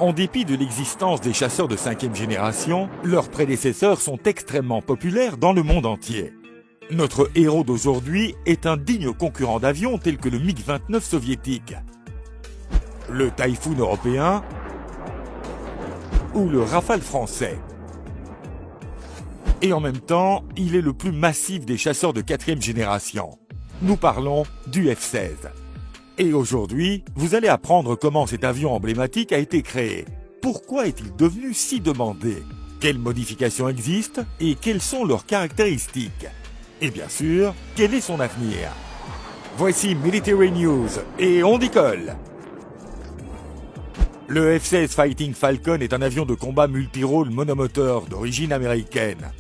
En dépit de l'existence des chasseurs de 5e génération, leurs prédécesseurs sont extrêmement populaires dans le monde entier. Notre héros d'aujourd'hui est un digne concurrent d'avions tel que le MiG-29 soviétique, le Typhoon européen ou le Rafale français. Et en même temps, il est le plus massif des chasseurs de 4e génération. Nous parlons du F-16. Et aujourd'hui, vous allez apprendre comment cet avion emblématique a été créé. Pourquoi est-il devenu si demandé? Quelles modifications existent et quelles sont leurs caractéristiques? Et bien sûr, quel est son avenir? Voici Military News et on décolle! Le F-16 Fighting Falcon est un avion de combat multirôle monomoteur d'origine américaine.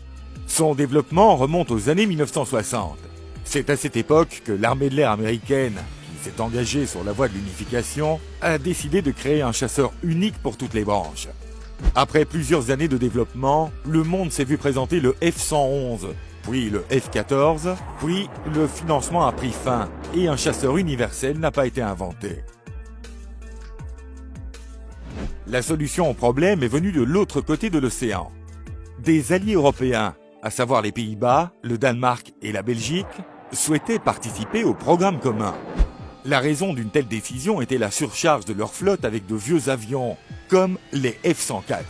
Son développement remonte aux années 1960. C'est à cette époque que l'armée de l'air américaine, qui s'est engagée sur la voie de l'unification, a décidé de créer un chasseur unique pour toutes les branches. Après plusieurs années de développement, le monde s'est vu présenter le F-111, puis le F-14, puis le financement a pris fin et un chasseur universel n'a pas été inventé. La solution au problème est venue de l'autre côté de l'océan. Des alliés européens, à savoir les Pays-Bas, le Danemark et la Belgique, souhaitaient participer au programme commun. La raison d'une telle décision était la surcharge de leur flotte avec de vieux avions, comme les F-104.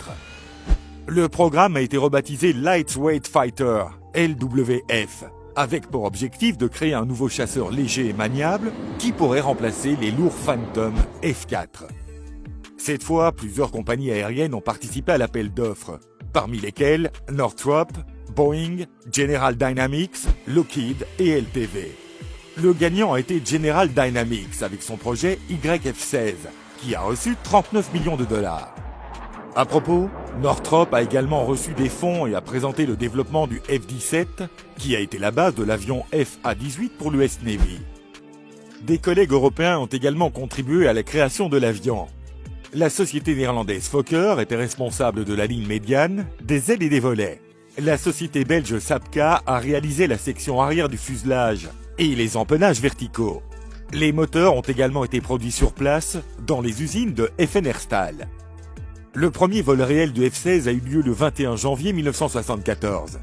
Le programme a été rebaptisé Lightweight Fighter, LWF, avec pour objectif de créer un nouveau chasseur léger et maniable qui pourrait remplacer les lourds Phantom F-4. Cette fois, plusieurs compagnies aériennes ont participé à l'appel d'offres, parmi lesquelles Northrop, Boeing, General Dynamics, Lockheed et LTV. Le gagnant a été General Dynamics avec son projet YF-16, qui a reçu 39 millions de dollars. À propos, Northrop a également reçu des fonds et a présenté le développement du F-17, qui a été la base de l'avion FA-18 pour l'US Navy. Des collègues européens ont également contribué à la création de l'avion. La société néerlandaise Fokker était responsable de la ligne médiane, des ailes et des volets. La société belge Sapka a réalisé la section arrière du fuselage et les empennages verticaux. Les moteurs ont également été produits sur place dans les usines de FNR Stahl. Le premier vol réel du F-16 a eu lieu le 21 janvier 1974.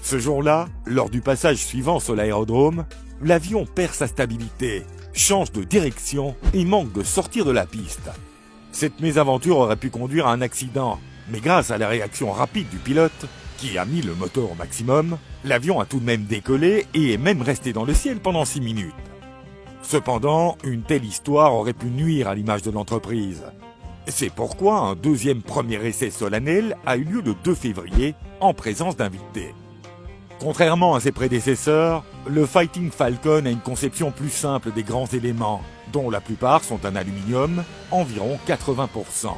Ce jour-là, lors du passage suivant sur l'aérodrome, l'avion perd sa stabilité, change de direction et manque de sortir de la piste. Cette mésaventure aurait pu conduire à un accident, mais grâce à la réaction rapide du pilote, qui a mis le moteur au maximum, l'avion a tout de même décollé et est même resté dans le ciel pendant 6 minutes. Cependant, une telle histoire aurait pu nuire à l'image de l'entreprise. C'est pourquoi un deuxième premier essai solennel a eu lieu le 2 février, en présence d'invités. Contrairement à ses prédécesseurs, le Fighting Falcon a une conception plus simple des grands éléments, dont la plupart sont en aluminium, environ 80%.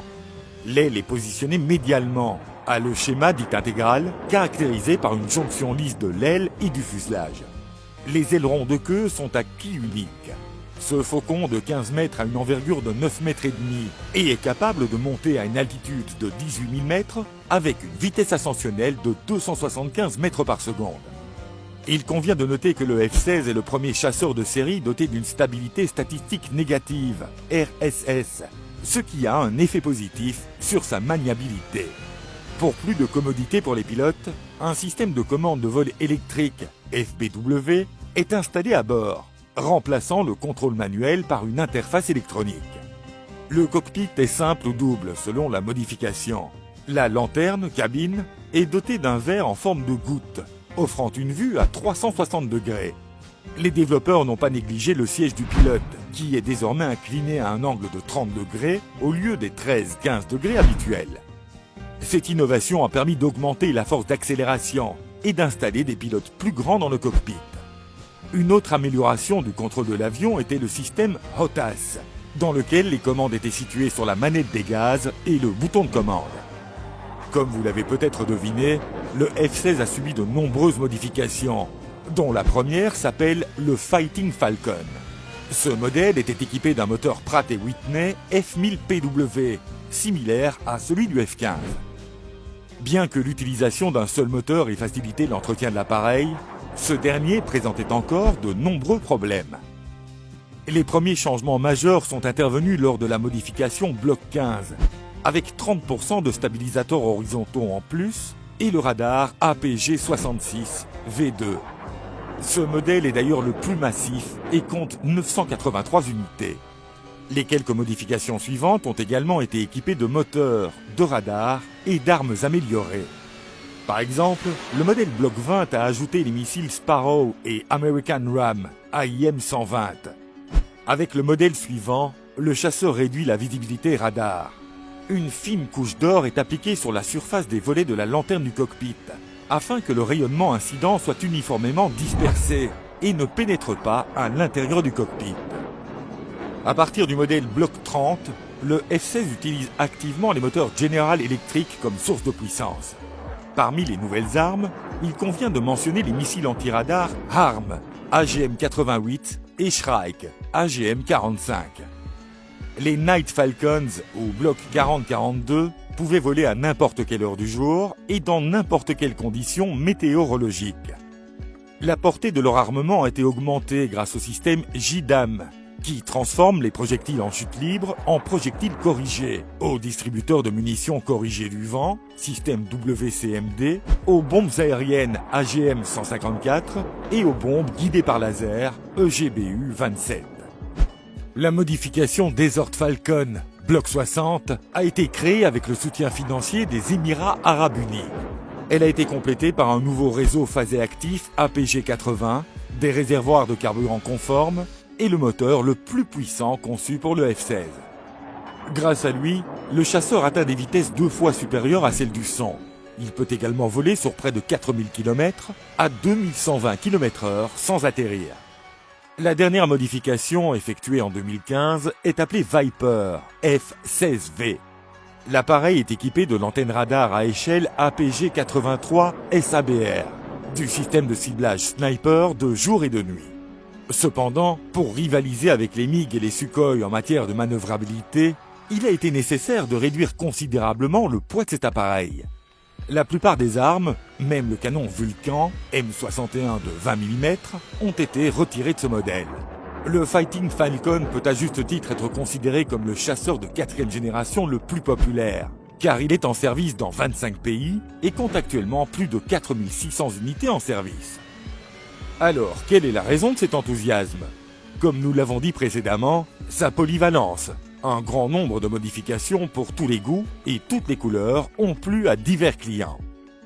L'aile est positionnée médialement, a le schéma dit intégral, caractérisé par une jonction lisse de l'aile et du fuselage. Les ailerons de queue sont à quille unique. Ce faucon de 15 mètres a une envergure de 9 mètres et demi et est capable de monter à une altitude de 18 000 mètres avec une vitesse ascensionnelle de 275 mètres par seconde. Il convient de noter que le F-16 est le premier chasseur de série doté d'une stabilité statistique négative, RSS, ce qui a un effet positif sur sa maniabilité. Pour plus de commodité pour les pilotes, un système de commande de vol électrique, FBW, est installé à bord, remplaçant le contrôle manuel par une interface électronique. Le cockpit est simple ou double selon la modification. La lanterne cabine est dotée d'un verre en forme de goutte, offrant une vue à 360 degrés. Les développeurs n'ont pas négligé le siège du pilote, qui est désormais incliné à un angle de 30 degrés au lieu des 13-15 degrés habituels. Cette innovation a permis d'augmenter la force d'accélération et d'installer des pilotes plus grands dans le cockpit. Une autre amélioration du contrôle de l'avion était le système HOTAS, dans lequel les commandes étaient situées sur la manette des gaz et le bouton de commande. Comme vous l'avez peut-être deviné, le F-16 a subi de nombreuses modifications, dont la première s'appelle le Fighting Falcon. Ce modèle était équipé d'un moteur Pratt & Whitney F1000PW, similaire à celui du F-15. Bien que l'utilisation d'un seul moteur ait facilité l'entretien de l'appareil, ce dernier présentait encore de nombreux problèmes. Les premiers changements majeurs sont intervenus lors de la modification Block 15. avec 30% de stabilisateurs horizontaux en plus et le radar APG-66 V2. Ce modèle est d'ailleurs le plus massif et compte 983 unités. Les quelques modifications suivantes ont également été équipées de moteurs, de radars et d'armes améliorées. Par exemple, le modèle Block 20 a ajouté les missiles Sparrow et American Ram AIM-120. Avec le modèle suivant, le chasseur réduit la visibilité radar. Une fine couche d'or est appliquée sur la surface des volets de la lanterne du cockpit, afin que le rayonnement incident soit uniformément dispersé et ne pénètre pas à l'intérieur du cockpit. À partir du modèle Block 30, le F-16 utilise activement les moteurs General Electric comme source de puissance. Parmi les nouvelles armes, il convient de mentionner les missiles anti-radar HARM AGM-88 et Shrike AGM-45. Les Night Falcons ou Block 40-42 pouvaient voler à n'importe quelle heure du jour et dans n'importe quelle condition météorologique. La portée de leur armement a été augmentée grâce au système JDAM, qui transforme les projectiles en chute libre en projectiles corrigés, aux distributeurs de munitions corrigés du vent, système WCMD, aux bombes aériennes AGM-154 et aux bombes guidées par laser EGBU-27. La modification Desert Falcon Block 60 a été créée avec le soutien financier des Émirats Arabes Unis. Elle a été complétée par un nouveau réseau phasé actif APG-80, des réservoirs de carburant conformes et le moteur le plus puissant conçu pour le F-16. Grâce à lui, le chasseur atteint des vitesses 2 fois supérieures à celles du son. Il peut également voler sur près de 4000 km à 2120 km/h sans atterrir. La dernière modification, effectuée en 2015, est appelée Viper F-16V. L'appareil est équipé de l'antenne radar à échelle APG-83 SABR, du système de ciblage sniper de jour et de nuit. Cependant, pour rivaliser avec les MiG et les Sukhoi en matière de manœuvrabilité, il a été nécessaire de réduire considérablement le poids de cet appareil. La plupart des armes, même le canon Vulcan M61 de 20 mm, ont été retirées de ce modèle. Le Fighting Falcon peut à juste titre être considéré comme le chasseur de 4e génération le plus populaire, car il est en service dans 25 pays et compte actuellement plus de 4600 unités en service. Alors, quelle est la raison de cet enthousiasme? Comme nous l'avons dit précédemment, sa polyvalence. Un grand nombre de modifications pour tous les goûts et toutes les couleurs ont plu à divers clients.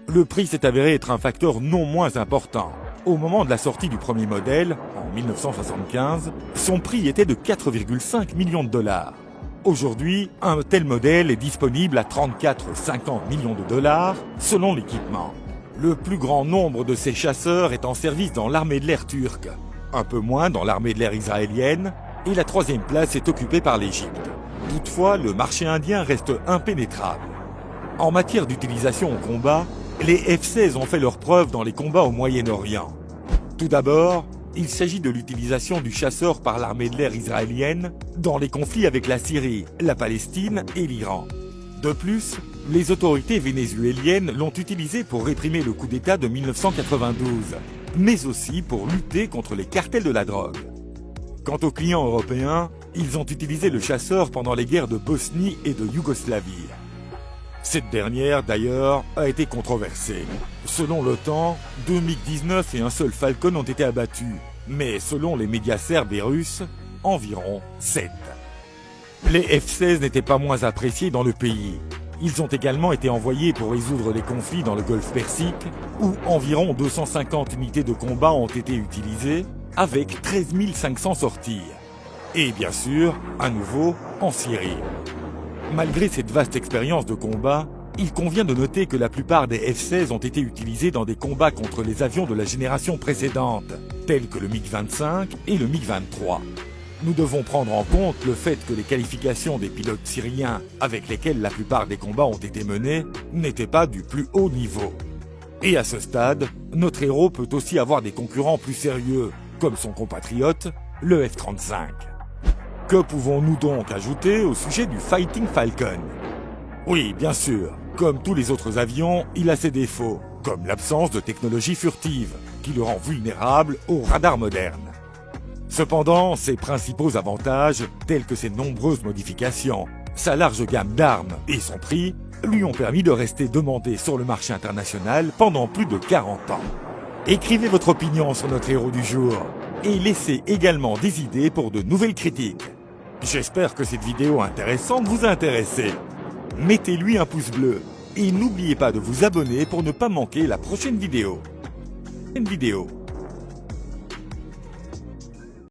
Le prix s'est avéré être un facteur non moins important. Au moment de la sortie du premier modèle, en 1975, son prix était de 4,5 millions de dollars. Aujourd'hui, un tel modèle est disponible à 34-50 millions de dollars selon l'équipement. Le plus grand nombre de ces chasseurs est en service dans l'armée de l'air turque, un peu moins dans l'armée de l'air israélienne, et la 3e place est occupée par l'Égypte. Toutefois, le marché indien reste impénétrable. En matière d'utilisation au combat, les F-16 ont fait leurs preuves dans les combats au Moyen-Orient. Tout d'abord, il s'agit de l'utilisation du chasseur par l'armée de l'air israélienne dans les conflits avec la Syrie, la Palestine et l'Iran. De plus, les autorités vénézuéliennes l'ont utilisé pour réprimer le coup d'État de 1992, mais aussi pour lutter contre les cartels de la drogue. Quant aux clients européens, ils ont utilisé le chasseur pendant les guerres de Bosnie et de Yougoslavie. Cette dernière, d'ailleurs, a été controversée. Selon l'OTAN, 2 MiG-19 et un seul Falcon ont été abattus, mais selon les médias serbes et russes, environ 7. Les F-16 n'étaient pas moins appréciés dans le pays. Ils ont également été envoyés pour résoudre les conflits dans le Golfe Persique, où environ 250 unités de combat ont été utilisées, avec 13 500 sorties. Et bien sûr, à nouveau, en Syrie. Malgré cette vaste expérience de combat, il convient de noter que la plupart des F-16 ont été utilisés dans des combats contre les avions de la génération précédente, tels que le MiG-25 et le MiG-23. Nous devons prendre en compte le fait que les qualifications des pilotes syriens avec lesquels la plupart des combats ont été menés n'étaient pas du plus haut niveau. Et à ce stade, notre héros peut aussi avoir des concurrents plus sérieux, comme son compatriote, le F-35. Que pouvons-nous donc ajouter au sujet du Fighting Falcon? Oui, bien sûr, comme tous les autres avions, il a ses défauts, comme l'absence de technologie furtive, qui le rend vulnérable aux radars modernes. Cependant, ses principaux avantages, tels que ses nombreuses modifications, Sa large gamme d'armes et son prix lui ont permis de rester demandé sur le marché international pendant plus de 40 ans. Écrivez votre opinion sur notre héros du jour et laissez également des idées pour de nouvelles critiques. J'espère que cette vidéo intéressante vous a intéressé. Mettez-lui un pouce bleu et n'oubliez pas de vous abonner pour ne pas manquer la prochaine vidéo.